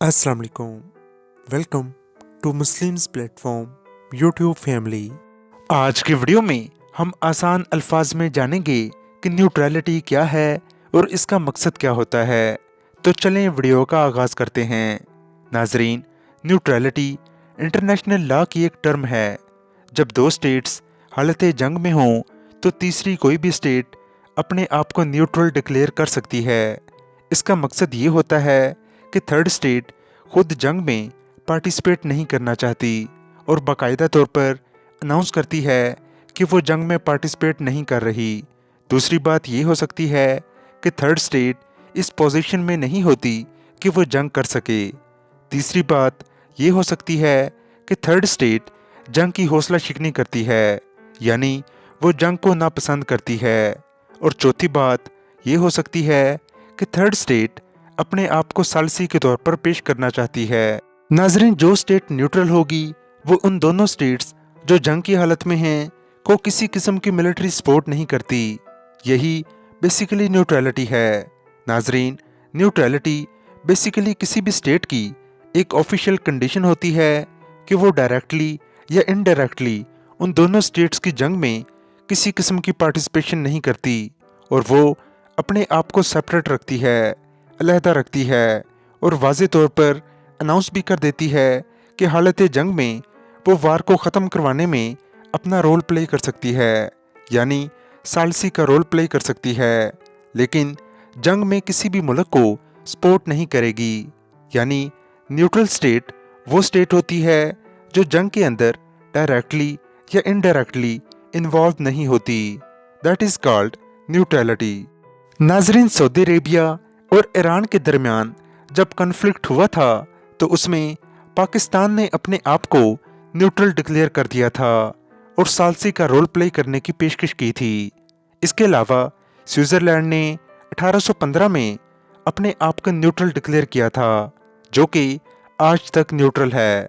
अस्सलाम वालेकुम। Welcome to Muslims platform YouTube family. आज की वीडियो में हम आसान अल्फाज में जानेंगे कि न्यूट्रलिटी क्या है और इसका मकसद क्या होता है। तो चलें वीडियो का आगाज़ करते हैं। नाजरीन, न्यूट्रलिटी इंटरनेशनल लॉ की एक टर्म है। जब दो स्टेट्स हालत जंग में हों तो तीसरी कोई भी स्टेट अपने आप को न्यूट्रल डिक्लेयर कर सकती है। इसका मकसद ये होता है कि थर्ड स्टेट खुद जंग में पार्टिसिपेट नहीं करना चाहती और बाकायदा तौर पर अनाउंस करती है कि वो जंग में पार्टिसिपेट नहीं कर रही। दूसरी बात ये हो सकती है कि थर्ड स्टेट इस पोजीशन में नहीं होती कि वो जंग कर सके। तीसरी बात ये हो सकती है कि थर्ड स्टेट जंग की हौसला शिकनी करती है, यानी वो जंग को नापसंद करती है। और चौथी बात ये हो सकती है कि थर्ड स्टेट अपने आप को सालसी के तौर पर पेश करना चाहती है। नाजरीन, जो स्टेट न्यूट्रल होगी वो उन दोनों स्टेट्स जो जंग की हालत में हैं को किसी किस्म की मिलिट्री सपोर्ट नहीं करती। यही बेसिकली न्यूट्रलिटी है। नाजरीन, न्यूट्रलिटी बेसिकली किसी भी स्टेट की एक ऑफिशियल कंडीशन होती है कि वो डायरेक्टली या इनडायरेक्टली उन दोनों स्टेट्स की जंग में किसी किस्म की पार्टिसिपेशन नहीं करती और वो अपने आप को सेपरेट रखती है, अलहदा रखती है और वाज़े तौर पर अनाउंस भी कर देती है कि हालत जंग में वो वार को ख़त्म करवाने में अपना रोल प्ले कर सकती है, यानी सालसी का रोल प्ले कर सकती है, लेकिन जंग में किसी भी मुल्क को सपोर्ट नहीं करेगी। यानी न्यूट्रल स्टेट वो स्टेट होती है जो जंग के अंदर डायरेक्टली या इनडायरेक्टली इन्वॉल्व नहीं होती। That is called neutrality. नाजरीन, सऊदी अरेबिया और ईरान के दरमियान जब कन्फ्लिक्ट हुआ था तो उसमें पाकिस्तान ने अपने आप को न्यूट्रल डिक्लेयर कर दिया था और सालसी का रोल प्ले करने की पेशकश की थी। इसके अलावा स्विट्ज़रलैंड ने 1815 में अपने आप को न्यूट्रल डिक्लेयर किया था, जो कि आज तक न्यूट्रल है।